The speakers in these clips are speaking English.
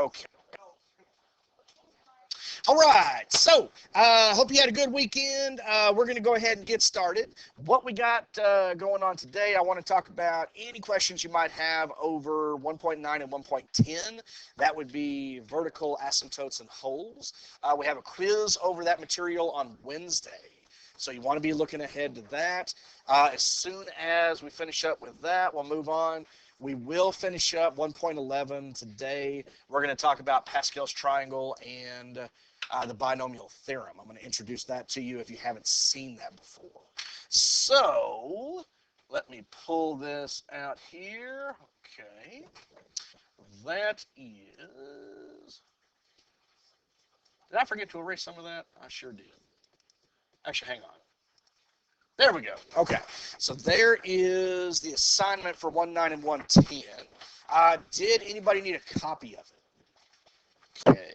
Okay. All right, so hope you had a good weekend. We're going to go ahead and get started. What we got going on today, I want to talk about any questions you might have over 1.9 and 1.10. That would be vertical asymptotes and holes. We have a quiz over that material on Wednesday, so you want to be looking ahead to that. As soon as we finish up with that, we'll move on. We will finish up 1.11 today. We're going to talk about Pascal's triangle and the binomial theorem. I'm going to introduce that to you if you haven't seen that before. So let me pull this out here. Okay. That is... Did I forget to erase some of that? I sure did. Actually, hang on. There we go. Okay. So there is the assignment for 1.9 and 1.10. Did anybody need a copy of it? Okay.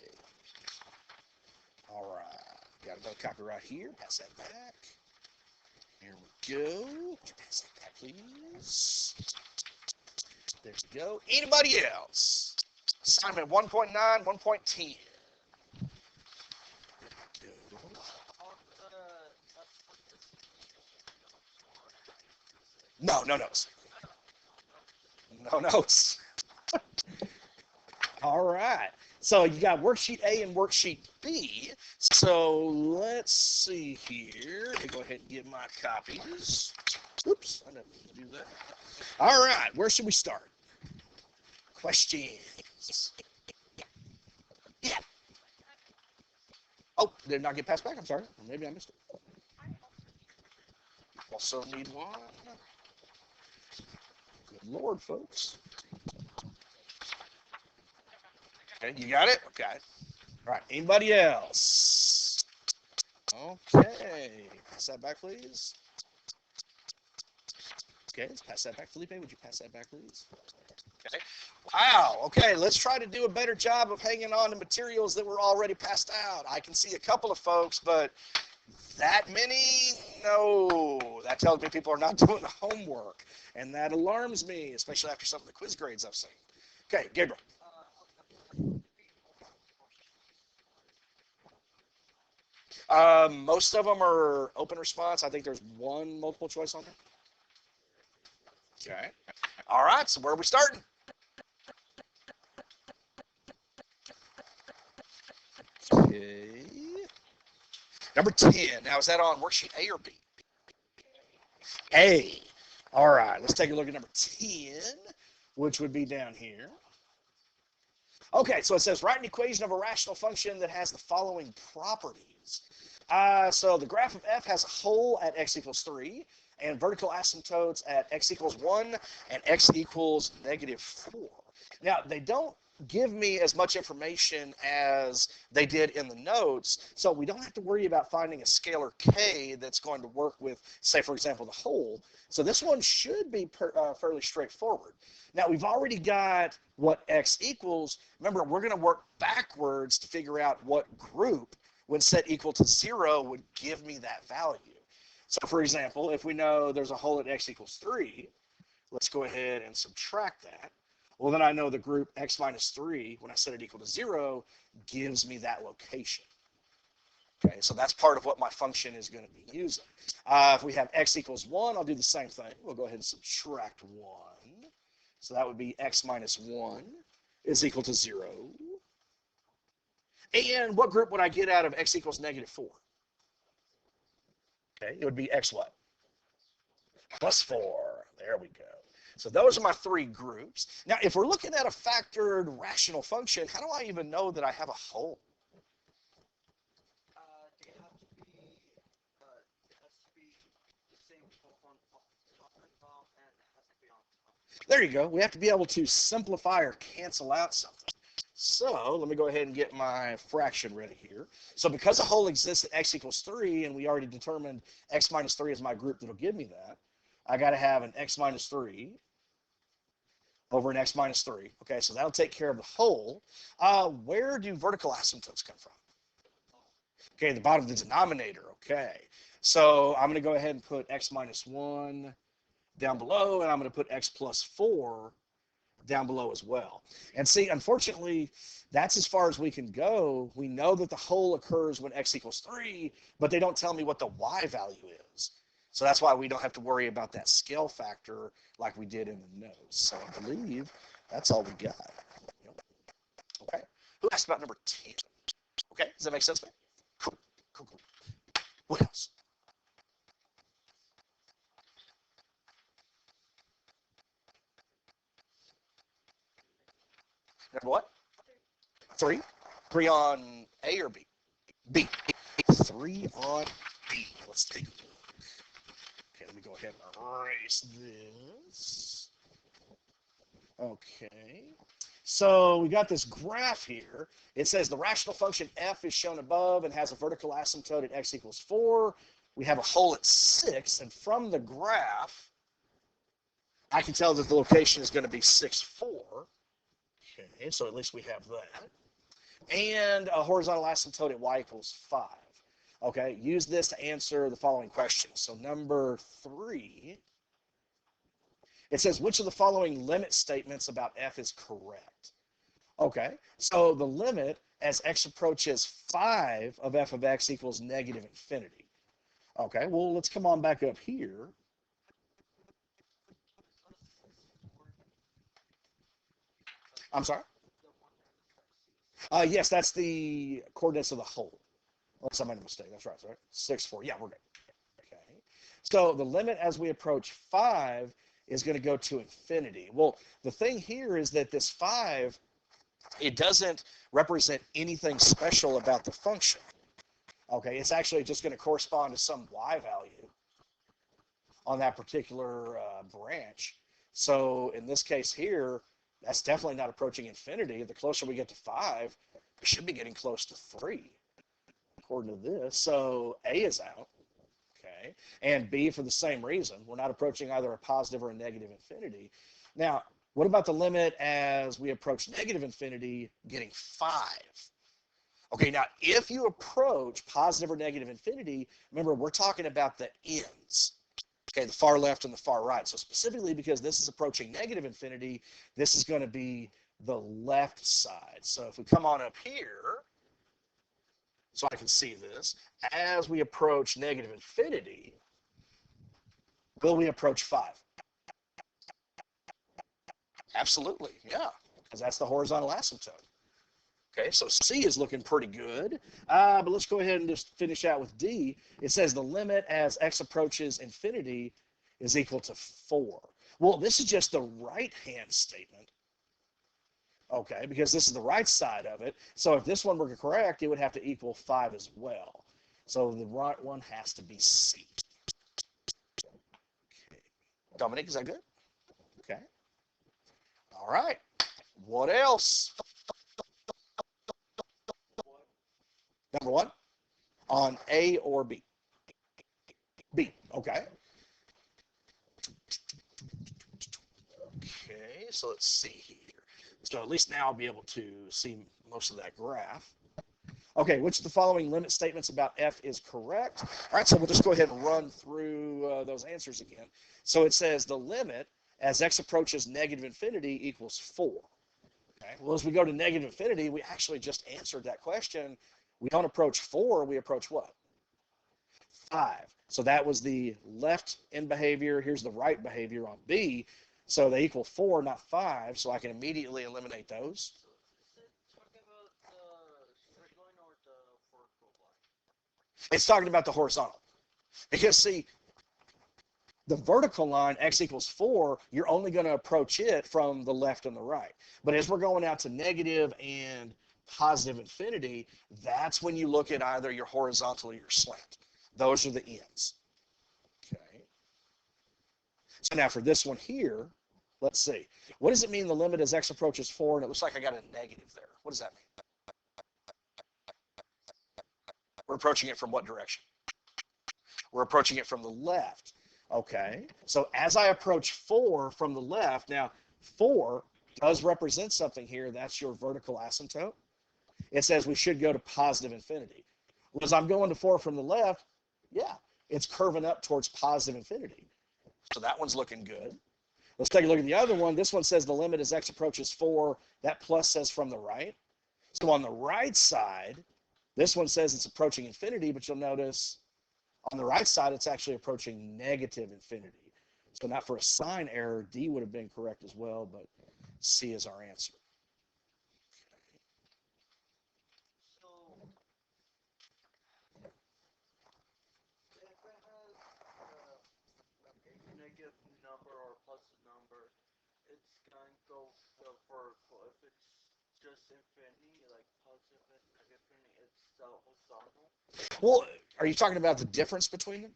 All right. Got another copy right here. Pass that back. Here we go. Would you pass that back, please? There we go. Anybody else? Assignment 1.9, 1.10. No notes. No notes. All right. So you got worksheet A and worksheet B. So let's see here. Let me go ahead and get my copies. Oops, I didn't do that. All right, where should we start? Questions. Yeah. Oh, did not get passed back? I'm sorry. Or maybe I missed it. Also need one. Good Lord, folks. Okay, you got it? Okay. All right, anybody else? Okay. Pass that back, please. Okay, let's pass that back. Felipe, would you pass that back, please? Okay. Wow. Okay, let's try to do a better job of hanging on to materials that were already passed out. I can see a couple of folks, but that many? No. That tells me people are not doing the homework, and that alarms me, especially after some of the quiz grades I've seen. Okay, Gabriel. Most of them are open response. I think there's one multiple choice on there. Okay. All right, so where are we starting? Okay. Number 10. Now, is that on worksheet A or B? A. All right, let's take a look at number 10, which would be down here. Okay, so it says write an equation of a rational function that has the following properties. So the graph of f has a hole at x equals 3, and vertical asymptotes at x equals 1 and x equals negative 4. Now, they don't give me as much information as they did in the notes, so we don't have to worry about finding a scalar k that's going to work with, say, for example, the hole. So this one should be fairly straightforward. Now, we've already got what x equals. Remember, we're going to work backwards to figure out what group, when set equal to 0, would give me that value. So, for example, if we know there's a hole at x equals 3, let's go ahead and subtract that. Well, then I know the group x minus 3, when I set it equal to 0, gives me that location. Okay, so that's part of what my function is going to be using. If we have x equals 1, I'll do the same thing. We'll go ahead and subtract 1. So that would be x minus 1 is equal to 0. And what group would I get out of x equals negative 4? Okay, it would be x what? Plus 4. There we go. So those are my three groups. Now, if we're looking at a factored rational function, how do I even know that I have a hole? There you go. We have to be able to simplify or cancel out something. So let me go ahead and get my fraction ready here. So because a hole exists at x equals 3, and we already determined x minus 3 is my group that'll give me that, I got to have an x minus 3 over an x minus 3. Okay, so that'll take care of the hole. Where do vertical asymptotes come from? Okay, the bottom of the denominator. Okay, so I'm going to go ahead and put x minus 1 down below, and I'm going to put x plus 4 down below as well. And see, unfortunately, that's as far as we can go. We know that the hole occurs when x equals 3, but they don't tell me what the y value is. So that's why we don't have to worry about that scale factor like we did in the notes. So I believe that's all we got. Okay. Who asked about number 10? Okay, does that make sense, man? Cool, cool, cool. What else? Number what? 3? 3 on A or B? B. 3 on B. Let's take a look. Okay, let me go ahead and erase this. Okay. So we got this graph here. It says the rational function f is shown above and has a vertical asymptote at x equals 4. We have a hole at 6, and from the graph, I can tell that the location is going to be 6, 4. Okay, so at least we have that. And a horizontal asymptote at y equals 5. Okay, use this to answer the following questions. So number 3, it says, which of the following limit statements about f is correct? Okay, so the limit as x approaches 5 of f of x equals negative infinity. Okay, well, let's come on back up here. I'm sorry? Yes, that's the coordinates of the hole. Unless I made a mistake. That's right, right? 6, 4. Yeah, we're good. Okay. So the limit as we approach 5 is going to go to infinity. Well, the thing here is that this 5, it doesn't represent anything special about the function. Okay, it's actually just going to correspond to some y value on that particular branch. So in this case here, that's definitely not approaching infinity. The closer we get to 5, we should be getting close to 3, according to this. So A is out, okay, and B for the same reason. We're not approaching either a positive or a negative infinity. Now, what about the limit as we approach negative infinity, getting 5? Okay, now if you approach positive or negative infinity, remember we're talking about the ends. Okay, the far left and the far right. So specifically because this is approaching negative infinity, this is going to be the left side. So if we come on up here, so I can see this, as we approach negative infinity, will we approach 5? Absolutely, yeah, because that's the horizontal asymptote. Okay, so C is looking pretty good. But let's go ahead and just finish out with D. It says the limit as x approaches infinity is equal to 4. Well, this is just the right-hand statement. Okay, because this is the right side of it. So if this one were correct, it would have to equal 5 as well. So the right one has to be C. Okay. Dominic, is that good? Okay. All right. What else? Number 1, on A or B? B, okay. Okay, so let's see here. So at least now I'll be able to see most of that graph. Okay, which of the following limit statements about f is correct? All right, so we'll just go ahead and run through those answers again. So it says the limit as x approaches negative infinity equals 4. Okay, well, as we go to negative infinity, we actually just answered that question. We don't approach 4, we approach what? 5. So that was the left end behavior. Here's the right behavior on B. So they equal 4, not 5. So I can immediately eliminate those. It's talking about the horizontal. Because, see, the vertical line, x equals 4, you're only going to approach it from the left and the right. But as we're going out to negative and positive infinity, that's when you look at either your horizontal or your slant. Those are the ends. Okay. So now for this one here, let's see. What does it mean the limit as x approaches 4? And it looks like I got a negative there. What does that mean? We're approaching it from what direction? We're approaching it from the left. Okay. So as I approach 4 from the left, now 4 does represent something here. That's your vertical asymptote. It says we should go to positive infinity. Well, as I'm going to 4 from the left, yeah, it's curving up towards positive infinity. So that one's looking good. Let's take a look at the other one. This one says the limit as x approaches 4. That plus says from the right. So on the right side, this one says it's approaching infinity, but you'll notice on the right side, it's actually approaching negative infinity. So not for a sign error, D would have been correct as well, but C is our answer. Negative number or positive number, it's gonna go the vertical. If it's just infinity, like positive and negative infinity, it's the horizontal. Well, are you talking about the difference between them?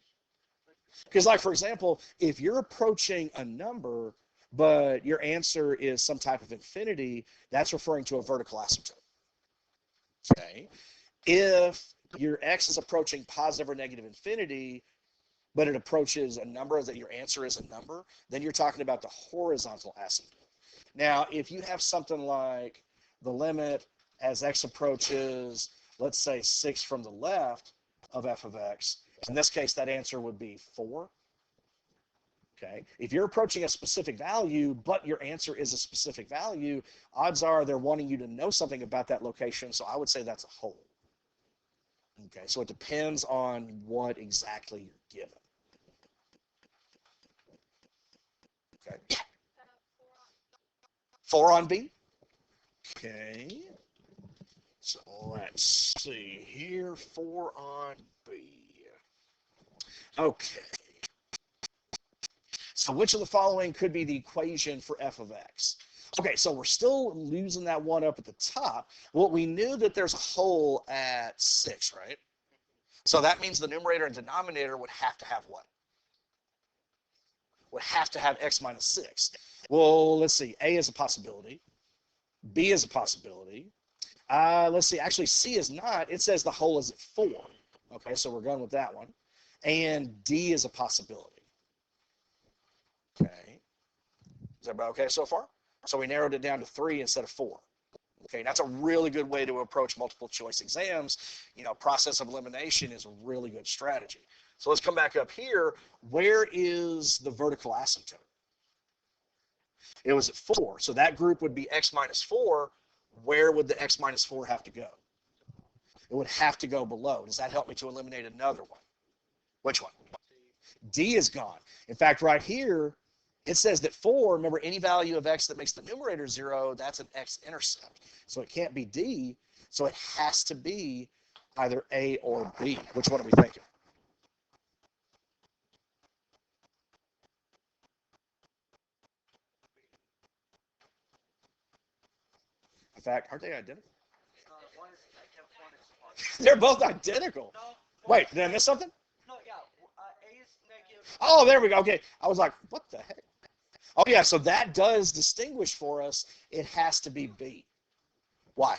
Because, like, for example, if you're approaching a number, but your answer is some type of infinity, that's referring to a vertical asymptote. Okay. If your x is approaching positive or negative infinity, but it approaches a number, that your answer is a number, then you're talking about the horizontal asymptote. Now, if you have something like the limit as x approaches, let's say 6 from the left of f of x, in this case, that answer would be 4. Okay. If you're approaching a specific value, but your answer is a specific value, odds are they're wanting you to know something about that location. So I would say that's a whole. Okay. So it depends on what exactly you're given. Okay. 4 on B. Okay. So let's see here. 4 on B. Okay. So which of the following could be the equation for f of x? Okay, so we're still losing that one up at the top. Well, we knew that there's a whole at 6, right? So that means the numerator and denominator would have to have what? Would have to have x minus 6. Well, let's see. A is a possibility. B is a possibility. Let's see. Actually, C is not. It says the whole is at 4. Okay, so we're going with that one. And D is a possibility. Okay. Is everybody okay so far? So we narrowed it down to 3 instead of 4. Okay, that's a really good way to approach multiple choice exams. You know, process of elimination is a really good strategy. So let's come back up here. Where is the vertical asymptote? It was at 4. So that group would be x minus 4. Where would the x minus 4 have to go? It would have to go below. Does that help me to eliminate another one? Which one? D is gone. In fact, right here, it says that 4, remember, any value of x that makes the numerator 0, that's an x-intercept. So it can't be D, so it has to be either A or B. Which one are we thinking? In fact, aren't they identical? One is negative, one is positive. They're both identical. No, Wait, did I miss something? no, yeah. A is negative. Oh, there we go. Okay. I was like, what the heck? Oh, yeah, so that does distinguish for us. It has to be B. Why?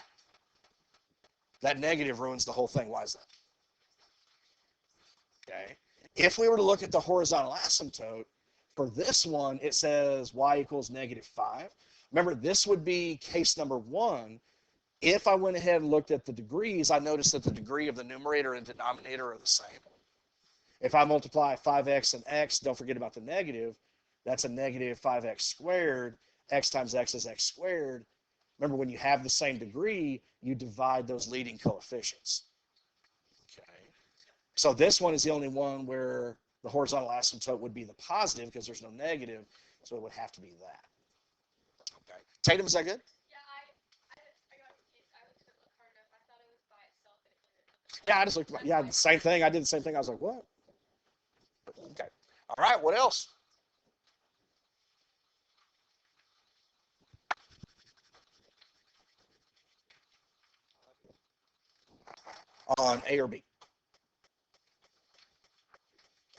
That negative ruins the whole thing. Why is that? Okay. If we were to look at the horizontal asymptote, for this one, it says y equals negative 5. Remember, this would be case number 1. If I went ahead and looked at the degrees, I noticed that the degree of the numerator and denominator are the same. If I multiply 5x and x, don't forget about the negative. That's a negative 5x squared. X times x is x squared. Remember, when you have the same degree, you divide those leading coefficients. Okay. So this one is the only one where the horizontal asymptote would be the positive because there's no negative, so it would have to be that. Okay. Tatum, is that good? Yeah, I just looked. Yeah, the same thing. I did the same thing. I was like, what? Okay. All right. What else? On A or B?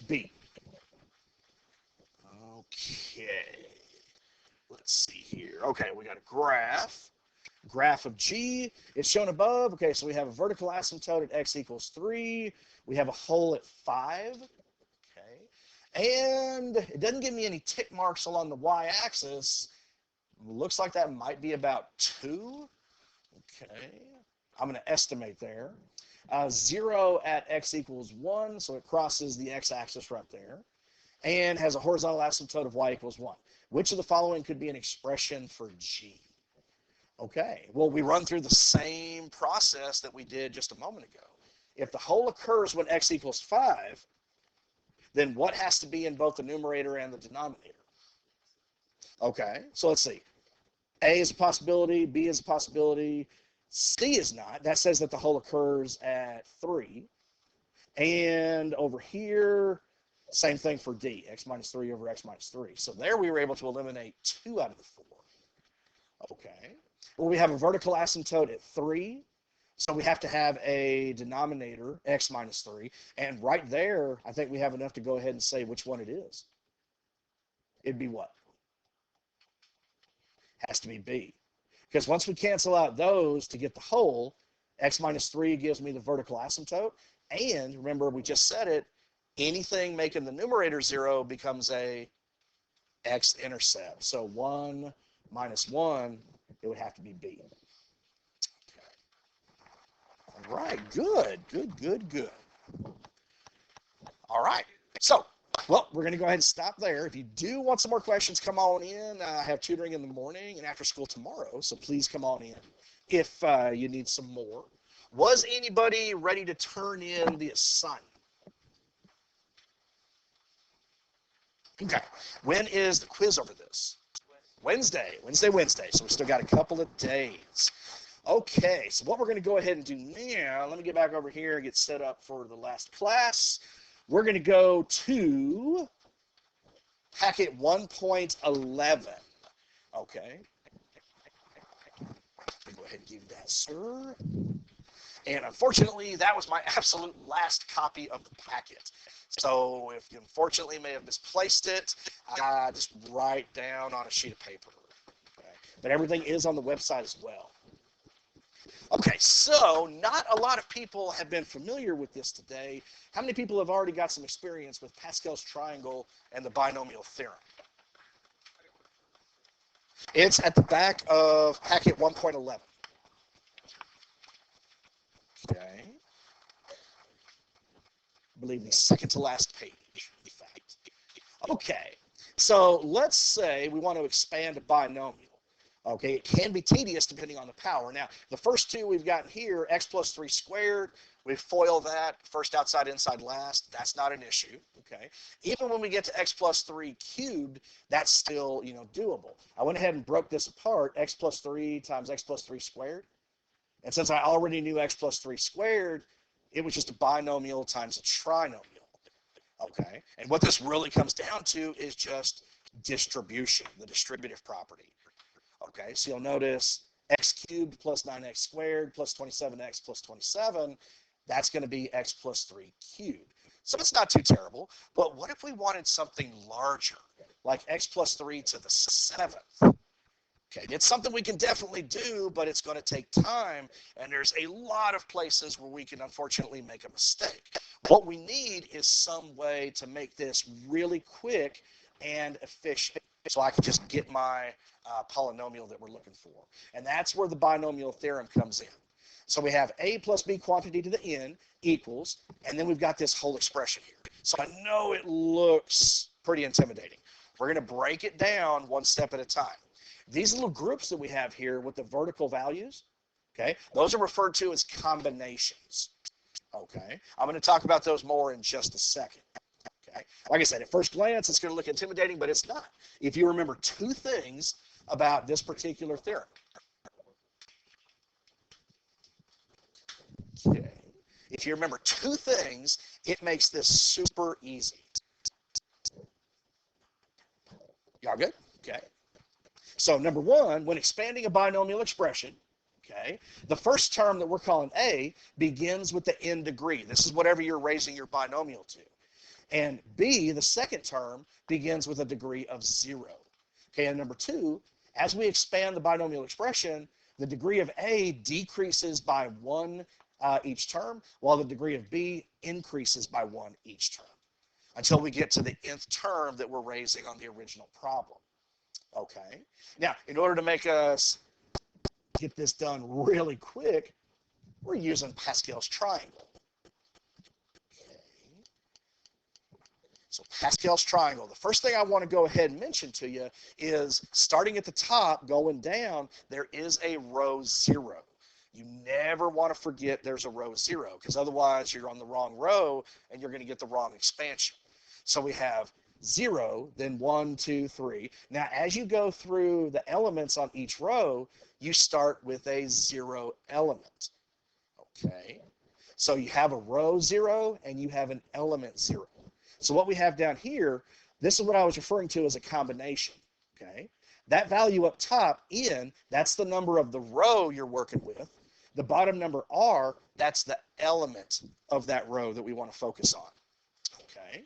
B. Okay. Let's see here. Okay, we got a graph. Graph of G is shown above. Okay, so we have a vertical asymptote at x equals 3. We have a hole at 5. Okay. And it doesn't give me any tick marks along the y-axis. Looks like that might be about 2. Okay. I'm going to estimate there. 0 at x equals 1, so it crosses the x-axis right there. and has a horizontal asymptote of y equals 1. Which of the following could be an expression for g? Okay, well, we run through the same process that we did just a moment ago. If the whole occurs when x equals 5, then what has to be in both the numerator and the denominator? Okay, so let's see. A is a possibility, B is a possibility, C is not. That says that the whole occurs at 3. And over here, same thing for D, x minus 3 over x minus 3. So there we were able to eliminate 2 out of the 4. Okay. Well, we have a vertical asymptote at 3. So we have to have a denominator, x minus 3. And right there, I think we have enough to go ahead and say which one it is. It'd be what? Has to be B. Because once we cancel out those to get the whole, x minus 3 gives me the vertical asymptote. And remember, we just said it, anything making the numerator 0 becomes a x-intercept. So 1 minus 1, it would have to be B. Okay. All right, good. All right, so, well, we're going to go ahead and stop there. If you do want some more questions, come on in. I have tutoring in the morning and after school tomorrow, so please come on in if you need some more. Was anybody ready to turn in the assignment? Okay. When is the quiz over this? Wednesday. So we still got a couple of days. Okay, so what we're going to go ahead and do now, let me get back over here and get set up for the last class. We're going to go to packet 1.11. Okay. Go ahead and give that, sir. And unfortunately, that was my absolute last copy of the packet. So if you unfortunately may have misplaced it, just write down on a sheet of paper. Okay. But everything is on the website as well. Okay, so not a lot of people have been familiar with this today. How many people have already got some experience with Pascal's triangle and the binomial theorem? It's at the back of packet 1.11. Okay. I believe the second to last page, in fact. Okay, so let's say we want to expand a binomial. Okay, it can be tedious depending on the power. Now, the first two we've got here, x plus 3 squared, we FOIL that, first outside, inside, last. That's not an issue, okay? Even when we get to x plus 3 cubed, that's still, doable. I went ahead and broke this apart, x plus 3 times x plus 3 squared. And since I already knew x plus 3 squared, it was just a binomial times a trinomial, okay? And what this really comes down to is just distribution, the distributive property. Okay, so you'll notice x cubed plus 9x squared plus 27x plus 27, that's going to be x plus 3 cubed. So it's not too terrible, but what if we wanted something larger, like x plus 3 to the 7th? Okay, it's something we can definitely do, but it's going to take time, and there's a lot of places where we can unfortunately make a mistake. What we need is some way to make this really quick and efficient, so I can just get my polynomial that we're looking for. And that's where the binomial theorem comes in. So we have a plus b quantity to the n equals, and then we've got this whole expression here. So I know it looks pretty intimidating. We're going to break it down one step at a time. These little groups that we have here with the vertical values, okay, those are referred to as combinations. Okay, I'm going to talk about those more in just a second. Okay, like I said, at first glance, it's going to look intimidating, but it's not. If you remember two things about this particular theorem. Okay, if you remember two things, it makes this super easy. Y'all good? Okay. So number one, when expanding a binomial expression, okay, the first term that we're calling a begins with the n degree. This is whatever you're raising your binomial to. And b, the second term, begins with a degree of 0. Okay, and number two, as we expand the binomial expression, the degree of a decreases by 1 each term, while the degree of b increases by 1 each term, until we get to the nth term that we're raising on the original problem. Okay, now in order to make us get this done really quick, we're using Pascal's triangle. Okay. So Pascal's triangle. The first thing I want to go ahead and mention to you is starting at the top, going down, there is a row 0. You never want to forget there's a row 0, because otherwise you're on the wrong row and you're going to get the wrong expansion. So we have 0, then 1, 2, 3. Now, as you go through the elements on each row, you start with a 0 element. Okay? So you have a row 0 and you have an element 0. So what we have down here, this is what I was referring to as a combination. Okay? That value up top, n, that's the number of the row you're working with. The bottom number, r, that's the element of that row that we want to focus on. Okay?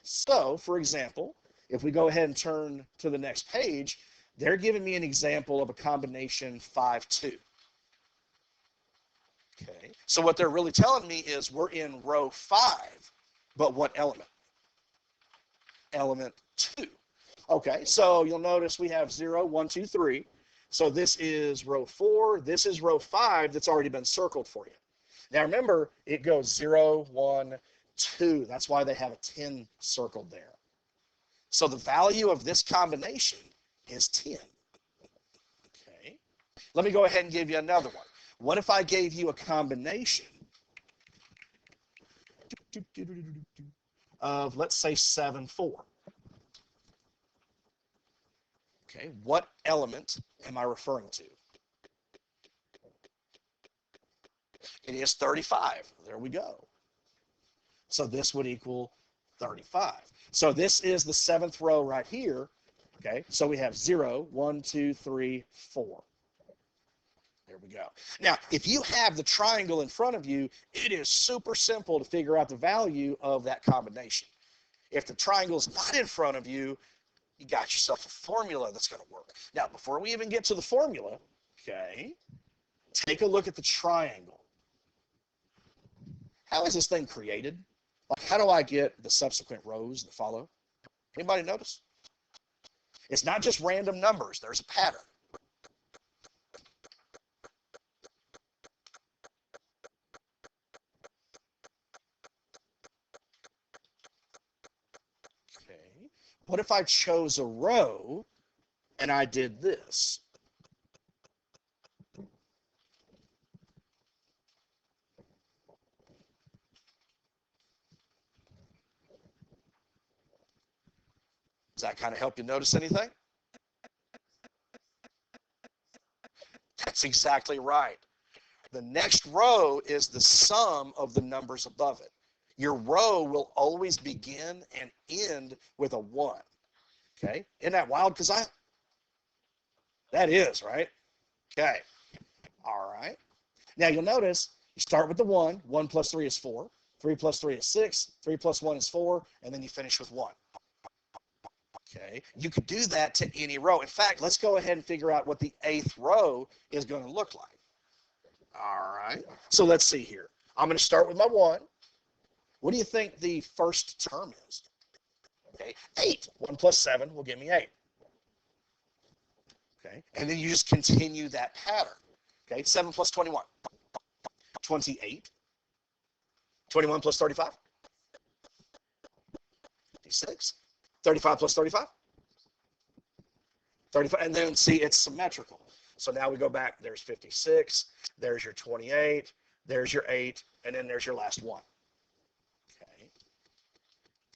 So, for example, if we go ahead and turn to the next page, they're giving me an example of a combination 5, 2. Okay, so what they're really telling me is we're in row 5, but what element? Element 2. Okay, so you'll notice we have 0, 1, 2, 3. So this is row 4. This is row 5 that's already been circled for you. Now remember, it goes 0, 1, 2. That's why they have a 10 circled there. So the value of this combination is 10. Okay, let me go ahead and give you another one. What if I gave you a combination of, let's say, 7, 4? Okay, what element am I referring to? It is 35. There we go. So this would equal 35. So this is the 7th row right here. Okay, so we have 0, 1, 2, 3, 4. There we go. Now, if you have the triangle in front of you, it is super simple to figure out the value of that combination. If the triangle is not in front of you, you got yourself a formula that's going to work. Now, before we even get to the formula, okay, take a look at the triangle. How is this thing created? Like, how do I get the subsequent rows that follow? Anybody notice? It's not just random numbers. There's a pattern. Okay. What if I chose a row and I did this? Does that kind of help you notice anything? That's exactly right. The next row is the sum of the numbers above it. Your row will always begin and end with a 1. Okay? Isn't that wild? That is, right? Okay. All right. Now you'll notice you start with the 1. 1 plus 3 is 4. 3 plus 3 is 6. 3 plus 1 is 4. And then you finish with 1. Okay. You could do that to any row. In fact, let's go ahead and figure out what the 8th row is going to look like. All right. So let's see here. I'm going to start with my 1. What do you think the first term is? Okay. 8. 1 plus 7 will give me 8. Okay. And then you just continue that pattern. Okay. 7 plus 21. 28. 21 plus 35. 56. 35 plus 35. 35. And then see, it's symmetrical. So now we go back. There's 56. There's your 28. There's your 8. And then there's your last 1. Okay.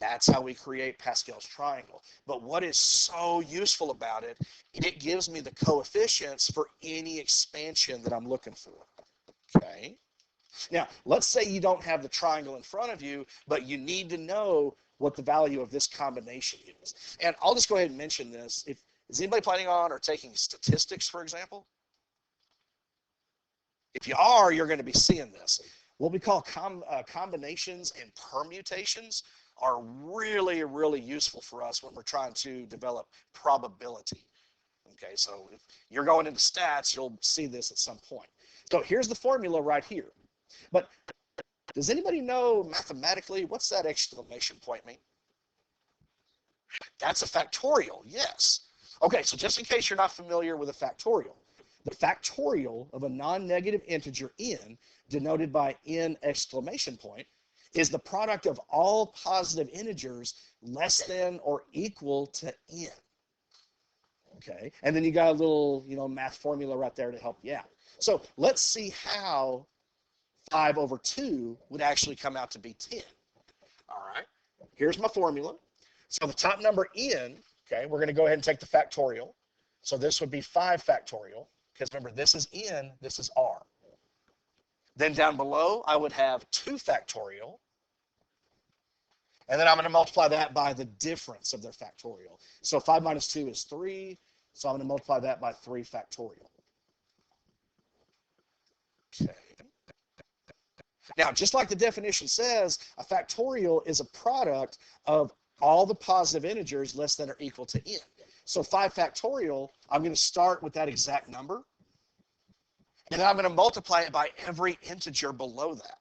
That's how we create Pascal's triangle. But what is so useful about it, it gives me the coefficients for any expansion that I'm looking for. Okay. Now, let's say you don't have the triangle in front of you, but you need to know what the value of this combination is. And I'll just go ahead and mention this. Is anybody planning on or taking statistics, for example? If you are, you're going to be seeing this. What we call combinations and permutations are really, really useful for us when we're trying to develop probability. Okay, so if you're going into stats, you'll see this at some point. So here's the formula right here. But does anybody know mathematically what's that exclamation point mean? That's a factorial, yes. Okay, so just in case you're not familiar with a factorial, the factorial of a non-negative integer n, denoted by n exclamation point, is the product of all positive integers less than or equal to n. Okay, and then you got a little, math formula right there to help you out. So let's see how 5 over 2 would actually come out to be 10. All right, here's my formula. So the top number n, okay, we're going to go ahead and take the factorial. So this would be 5 factorial, because remember, this is n, this is r. Then down below, I would have 2 factorial. And then I'm going to multiply that by the difference of their factorial. So 5 minus 2 is 3. So I'm going to multiply that by 3 factorial. Okay. Now, just like the definition says, a factorial is a product of all the positive integers less than or equal to n. So 5 factorial, I'm going to start with that exact number. And then I'm going to multiply it by every integer below that.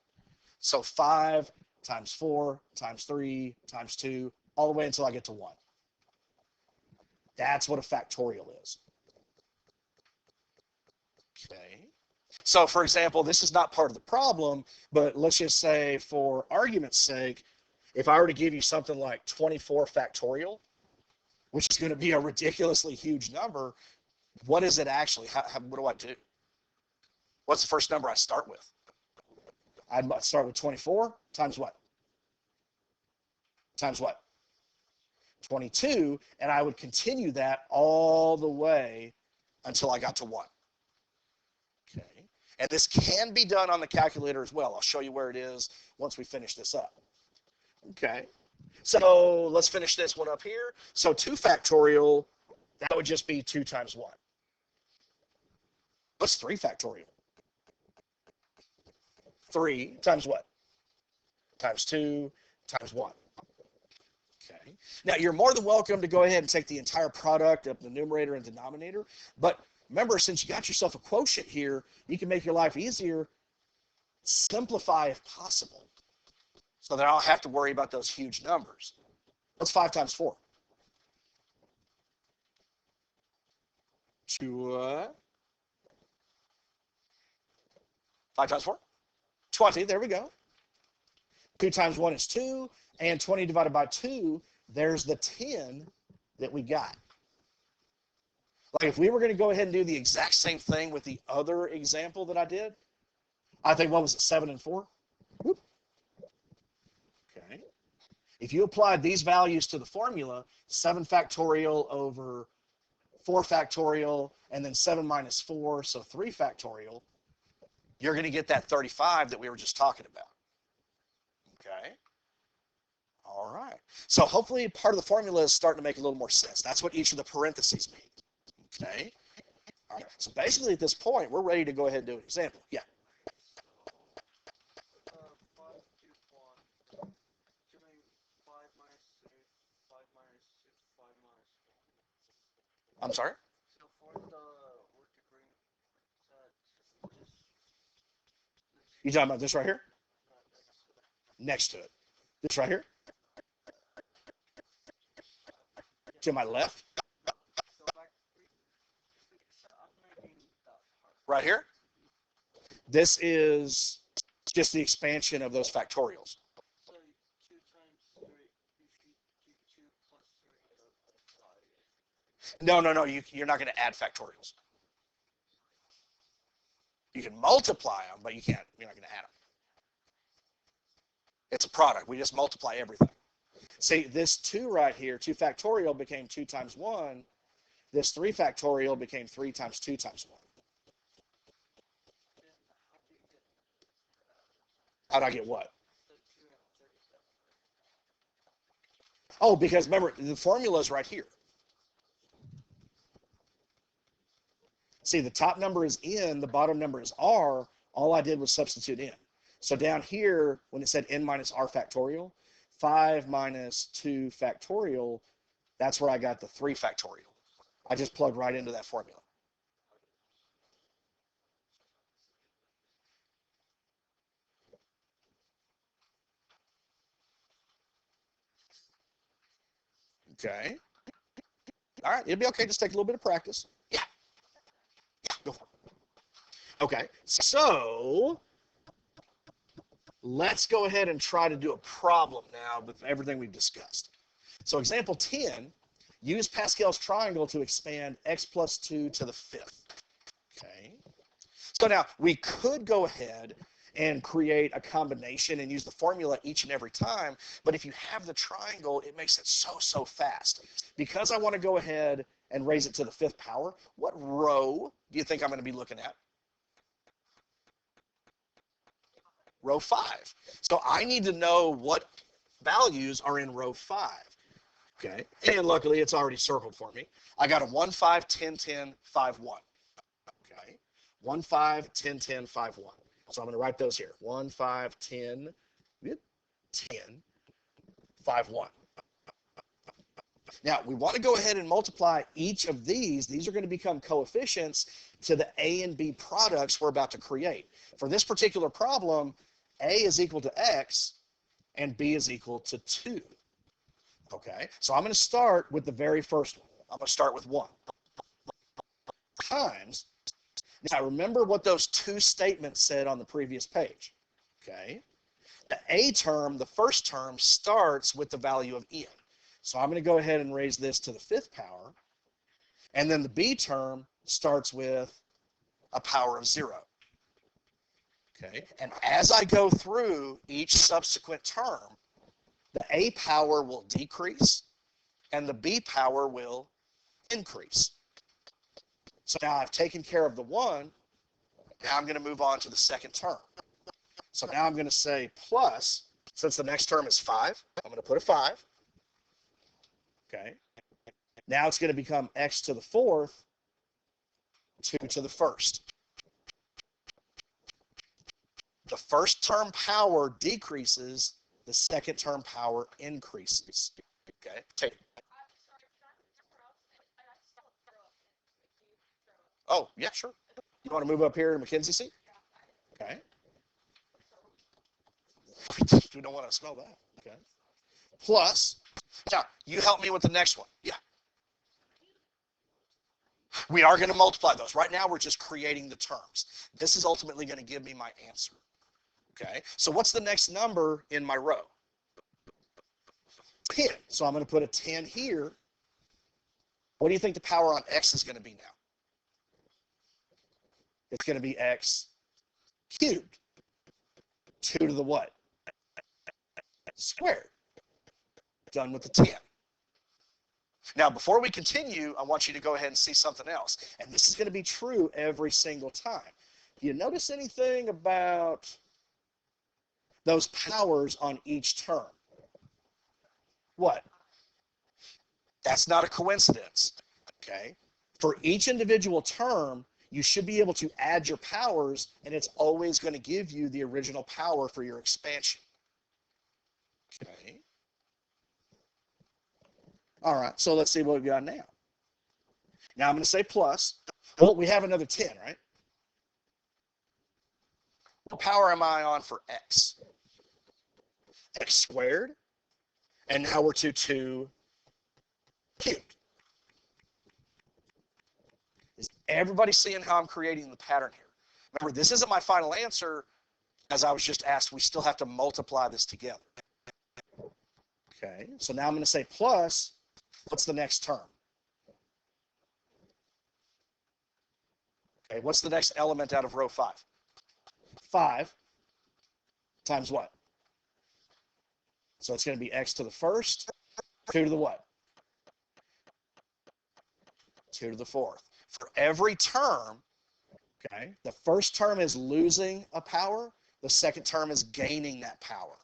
So 5 times 4 times 3 times 2, all the way until I get to 1. That's what a factorial is. Okay. So, for example, this is not part of the problem, but let's just say, for argument's sake, if I were to give you something like 24 factorial, which is going to be a ridiculously huge number, what is it actually? What do I do? What's the first number I start with? I'd start with 24 times what? Times what? 22, and I would continue that all the way until I got to 1. Okay, and this can be done on the calculator as well. I'll show you where it is once we finish this up. Okay, so let's finish this one up here. So 2 factorial, that would just be 2 times 1. What's 3 factorial? 3 times what? Times 2 times 1. Okay. Now, you're more than welcome to go ahead and take the entire product of the numerator and denominator. But remember, since you got yourself a quotient here, you can make your life easier. Simplify if possible, so that I don't have to worry about those huge numbers. What's 5 times 4? 5 times 4? 20. There we go. 2 times 1 is 2. And 20 divided by 2, there's the 10 that we got. Like, if we were going to go ahead and do the exact same thing with the other example that I did, I think, what was it, 7 and 4? Whoop. Okay. If you applied these values to the formula, 7 factorial over 4 factorial, and then 7 minus 4, so 3 factorial, you're going to get that 35 that we were just talking about. Okay. All right. So hopefully part of the formula is starting to make a little more sense. That's what each of the parentheses mean. Okay. All right. So basically at this point, we're ready to go ahead and do an example. Yeah. 5 to 1. Doing 5 minus 3, 5 minus 2, 5 minus 1. I'm sorry? So for the with the green set, just You talking about this right here? Next to it. This right here? To my left? so back so I'm making that part. Right here? This is just the expansion of those factorials. So 2 times 3, if you do 2 plus 3, No. You're not going to add factorials. You can multiply them, but you're not going to add them. It's a product. We just multiply everything. See, this 2 right here, 2 factorial became 2 times 1. This 3 factorial became 3 times 2 times 1. How'd I get what? Oh, because remember, the formula is right here. See, the top number is n, the bottom number is r. All I did was substitute in. So down here, when it said n minus r factorial, 5 minus 2 factorial, that's where I got the 3 factorial. I just plugged right into that formula. Okay. All right, it'll be okay. Just take a little bit of practice. Yeah, go for it. Okay, so Let's go ahead and try to do a problem now with everything we've discussed. So example 10, use Pascal's triangle to expand x plus 2 to the 5th. Okay. So now we could go ahead and create a combination and use the formula each and every time, but if you have the triangle, it makes it so fast. Because I want to go ahead and raise it to the 5th power, what row do you think I'm going to be looking at? Row 5. So I need to know what values are in row 5. Okay, and luckily it's already circled for me. I got a 1, 5, 10, 10, 5, 1. Okay, 1, 5, 10, 10, 5, 1. So I'm going to write those here. 1, 5, 10, 10, 5, 1. Now, we want to go ahead and multiply each of these. These are going to become coefficients to the A and B products we're about to create. For this particular problem, A is equal to X and B is equal to 2. Okay, so I'm going to start with the very first one. I'm going to start with 1 times. Now, remember what those two statements said on the previous page. Okay, the A term, the first term, starts with the value of n. So I'm going to go ahead and raise this to the 5th power. And then the B term starts with a power of 0. Okay, and as I go through each subsequent term, the A power will decrease and the B power will increase. So now I've taken care of the 1. Now I'm going to move on to the second term. So now I'm going to say plus, since the next term is 5, I'm going to put a 5. Okay. Now it's going to become x to the 4th, 2 to the 1st. The first term power decreases, the second term power increases. Okay. Take. Oh, yeah, sure. You want to move up here to Mackenzie seat? Okay. We don't want to smell that. Okay. Plus, now you help me with the next one. Yeah. We are going to multiply those. Right now, we're just creating the terms. This is ultimately going to give me my answer. Okay. So what's the next number in my row? 10. So I'm going to put a 10 here. What do you think the power on x is going to be now? It's going to be x cubed. 2 to the what? Squared. Done with the 10. Now, before we continue, I want you to go ahead and see something else. And this is going to be true every single time. Do you notice anything about those powers on each term? What? That's not a coincidence. Okay. For each individual term, you should be able to add your powers, and it's always going to give you the original power for your expansion. Okay. All right, so let's see what we've got now. Now I'm going to say plus. Well, we have another 10, right? What power am I on for x? X squared. And now we're to 2 cubed. Is everybody seeing how I'm creating the pattern here? Remember, this isn't my final answer. As I was just asked, we still have to multiply this together. Okay, so now I'm going to say plus. What's the next term? Okay, what's the next element out of row 5? 5 times what? So it's going to be x to the 1st, 2 to the what? 2 to the 4th. For every term, okay, the first term is losing a power. The second term is gaining that power.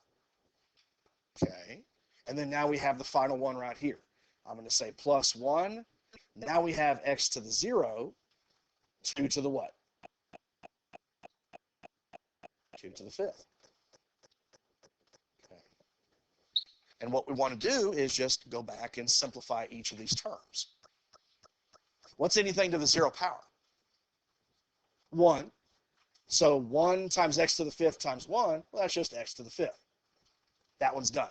Okay, and then now we have the final one right here. I'm going to say plus 1. Now we have x to the 0, 2 to the what? 2 to the 5th. Okay. And what we want to do is just go back and simplify each of these terms. What's anything to the 0 power? 1. So 1 times x to the 5th times 1, well, that's just x to the 5th. That one's done.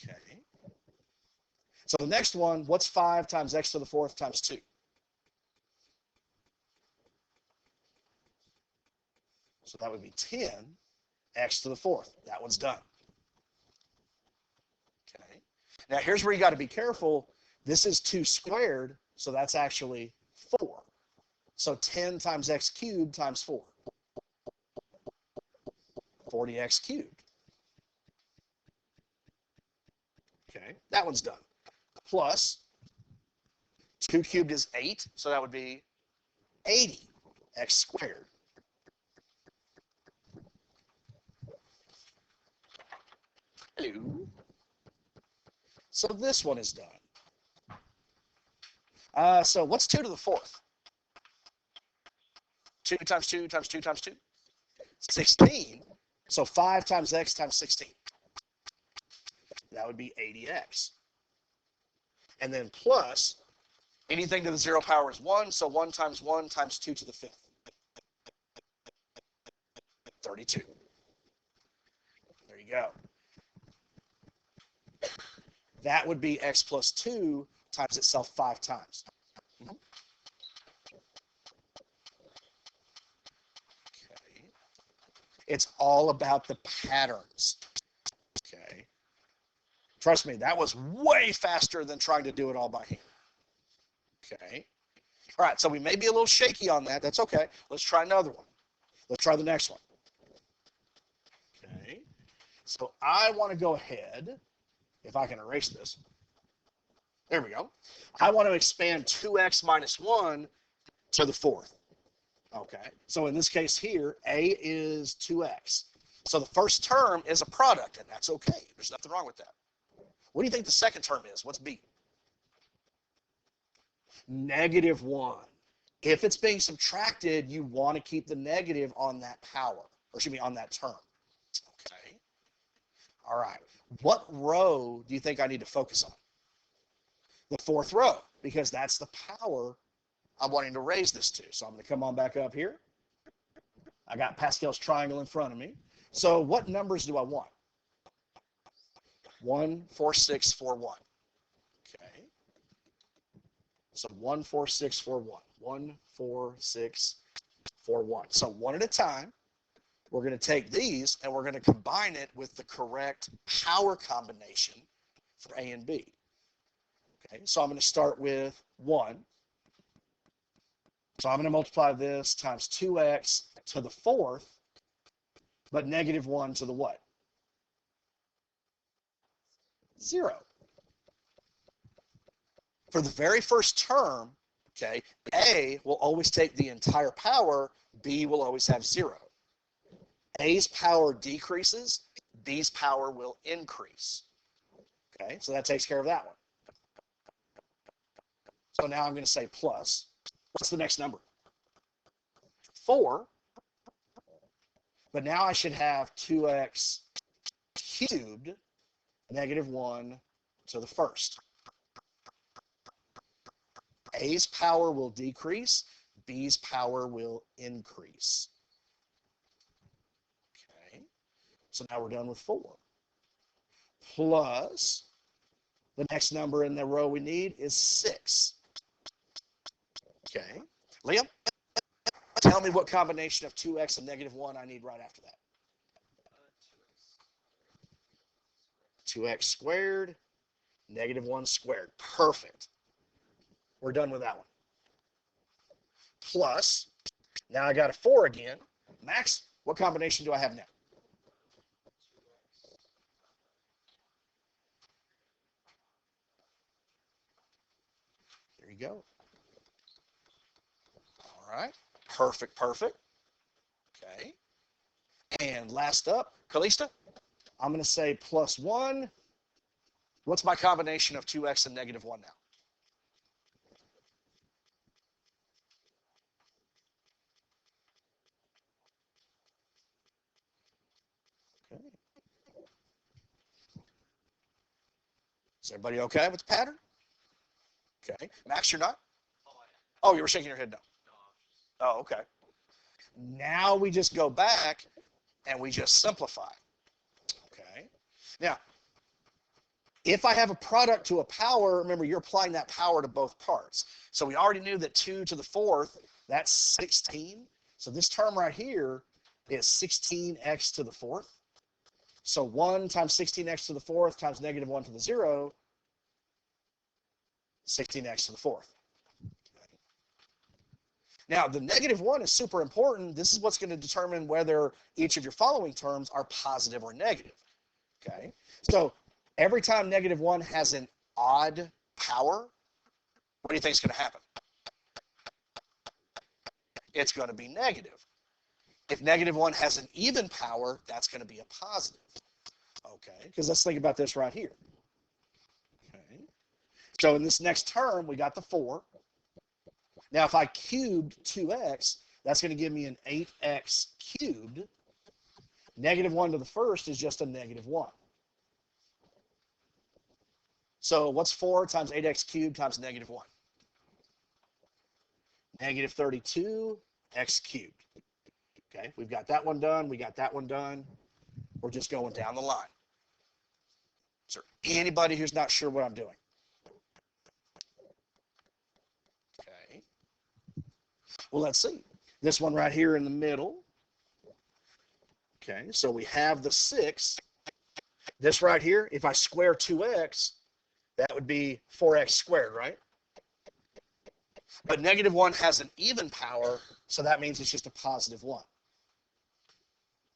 Okay. So the next one, what's 5 times x to the 4th times 2? So that would be 10 x to the fourth. That one's done. Okay. Now here's where you got to be careful. This is 2 squared, so that's actually 4. So 10 times x cubed times 4. 40x cubed. Okay, that one's done. Plus 2 cubed is 8, so that would be 80x squared. Hello. So this one is done. So what's 2 to the fourth? 2 times 2 times 2 times 2? 16. So 5 times x times 16. That would be 80x. And then plus, anything to the 0 power is 1, so 1 times 1 times 2 to the 5th. 32. There you go. That would be x plus 2 times itself 5 times. Okay. It's all about the patterns. Okay. Trust me, that was way faster than trying to do it all by hand. Okay. All right, so we may be a little shaky on that. That's okay. Let's try another one. Let's try the next one. Okay. So I want to go ahead, if I can erase this. There we go. I want to expand 2x minus 1 to the fourth. Okay. So in this case here, a is 2x. So the first term is a product, and that's okay. There's nothing wrong with that. What do you think the second term is? What's b? Negative 1. If it's being subtracted, you want to keep the negative on that power, or excuse me, on that term. Okay. All right. What row do you think I need to focus on? The fourth row, because that's the power I'm wanting to raise this to. So I'm going to come on back up here. I got Pascal's triangle in front of me. So what numbers do I want? 1, 4, 6, 4, 1. Okay. So 1, 4, 6, 4, 1. 1, 4, 6, 4, 1. So one at a time, we're going to take these and we're going to combine it with the correct power combination for A and B. Okay, so I'm going to start with 1. So I'm going to multiply this times 2x to the fourth, but negative 1 to the what? 0. For the very first term, okay, A will always take the entire power, B will always have 0. A's power decreases, B's power will increase. Okay, so that takes care of that one. So now I'm going to say plus. What's the next number? 4. But now I should have 2x cubed, negative 1 to the first. A's power will decrease, B's power will increase. Okay, so now we're done with 4. Plus, the next number in the row we need is 6. Okay, Liam, tell me what combination of 2x and negative 1 I need right after that. 2x squared, negative 1 squared. Perfect. We're done with that one. Plus, now I got a 4 again. Max, what combination do I have now? There you go. All right. Perfect, perfect. Okay. And last up, Kalista, I'm going to say plus 1. What's my combination of 2x and negative 1 now? Okay. Is everybody okay with the pattern? Okay. Max, you're not? Oh, you were shaking your head no. Oh, okay. Now we just go back and we just simplify. Okay. Now, if I have a product to a power, remember you're applying that power to both parts. So we already knew that 2 to the fourth, that's 16. So this term right here, is 16x to the fourth. So 1 times 16x to the fourth times negative 1 to the 0, 16x to the fourth. Now, the negative 1 is super important. This is what's going to determine whether each of your following terms are positive or negative. Okay? So every time negative 1 has an odd power, what do you think is going to happen? It's going to be negative. If negative 1 has an even power, that's going to be a positive. Okay, because let's think about this right here. Okay, so in this next term, we got the 4. Now, if I cubed 2x, that's going to give me an 8x cubed. Negative 1 to the first is just a negative 1. So what's 4 times 8x cubed times negative 1? Negative 32x cubed. Okay, we've got that one done. We got that one done. We're just going down the line. Is there anybody who's not sure what I'm doing? Okay. Well, let's see. This one right here in the middle. Okay, so we have the 6. This right here, if I square 2x, that would be 4x squared, right? But negative 1 has an even power, so that means it's just a positive 1.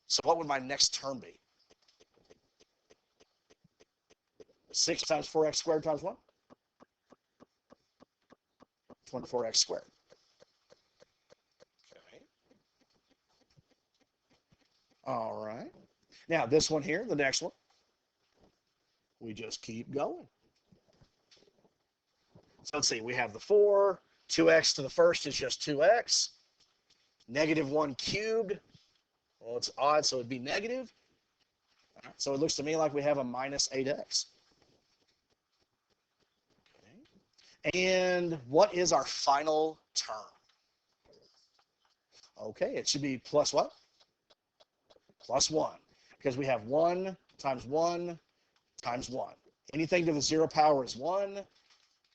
So what would my next term be? 6 times 4x squared times 1? 24x squared. Okay. All right. Now, this one here, the next one, we just keep going. So let's see. We have the 4. 2x to the first is just 2x. Negative 1 cubed. Well, it's odd, so it'd be negative. So it looks to me like we have a minus 8x. Okay. And what is our final term? Okay, it should be plus what? Plus 1. Because we have 1 times 1 times 1. Anything to the 0 power is 1.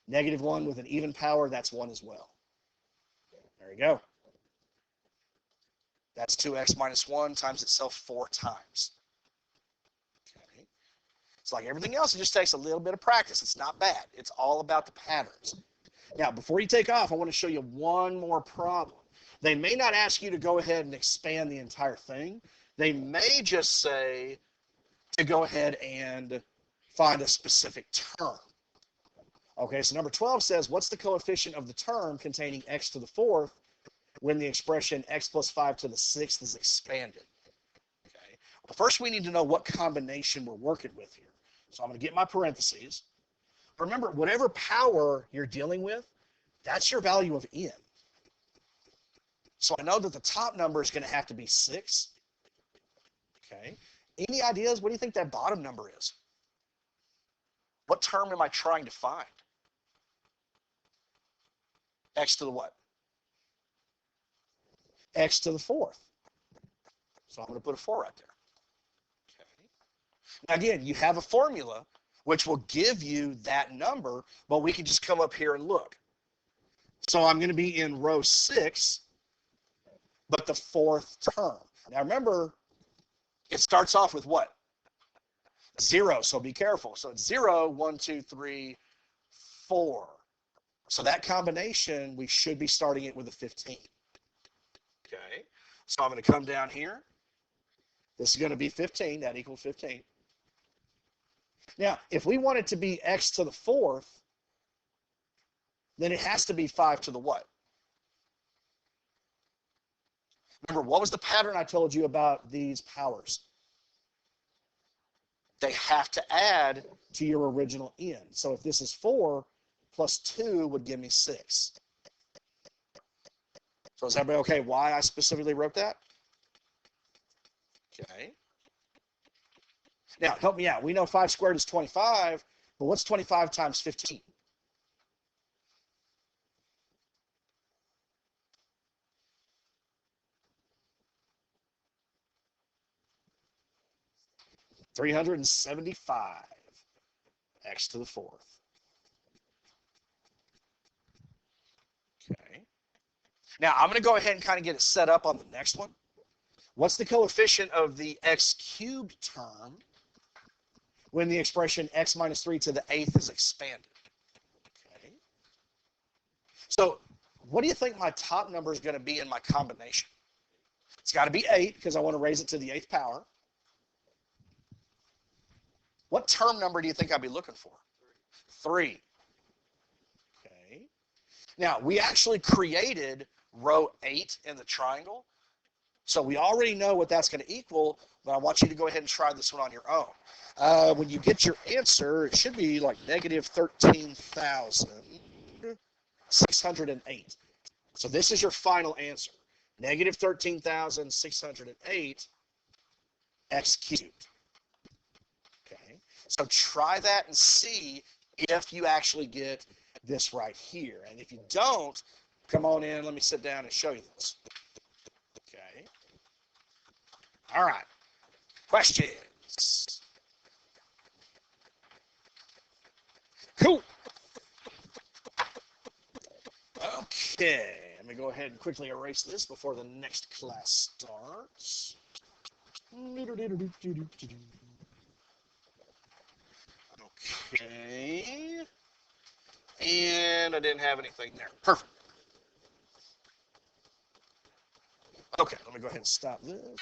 Negative 1 with an even power, that's 1 as well. There you go. That's 2x minus 1 times itself 4 times. Okay. It's like everything else, it just takes a little bit of practice. It's not bad. It's all about the patterns. Now, before you take off, I want to show you one more problem. They may not ask you to go ahead and expand the entire thing. They may just say to go ahead and find a specific term. Okay, so number 12 says, what's the coefficient of the term containing x to the fourth when the expression x plus 5 to the sixth is expanded? Okay, well, first we need to know what combination we're working with here. So I'm going to get my parentheses. Remember, whatever power you're dealing with, that's your value of n. So I know that the top number is going to have to be 6. Okay, any ideas? What do you think that bottom number is? What term am I trying to find? X to the what? X to the fourth. So I'm going to put a 4 right there. Okay. Now again, you have a formula which will give you that number, but we can just come up here and look. So I'm going to be in row 6, but the 4th term. Now remember, it starts off with what? 0, so be careful. So it's 0, 1, 2, 3, 4. So that combination, we should be starting it with a 15. Okay, so I'm going to come down here. This is going to be 15. That equals 15. Now, if we want it to be x to the fourth, then it has to be 5 to the what? Remember, what was the pattern I told you about these powers? They have to add to your original n. So if this is 4, plus 2 would give me 6. So is everybody okay why I specifically wrote that? Okay. Now, help me out. We know 5 squared is 25, but what's 25 times 15? $375, x to the fourth. Okay. Now, I'm going to go ahead and kind of get it set up on the next one. What's the coefficient of the x cubed term when the expression x minus 3 to the 8th is expanded? Okay. So what do you think my top number is going to be in my combination? It's got to be 8 because I want to raise it to the 8th power. What term number do you think I'd be looking for? 3. Okay. Now, we actually created row 8 in the triangle. So we already know what that's going to equal, but I want you to go ahead and try this one on your own. When you get your answer, it should be like negative 13,608. So this is your final answer. Negative 13,608 x cubed. Okay. So try that and see if you actually get this right here. And if you don't, come on in, let me sit down and show you this. Okay. All right. Questions? Cool. Okay. Let me go ahead and quickly erase this before the next class starts. Okay. And I didn't have anything there. Perfect. Okay, let me go ahead and stop this.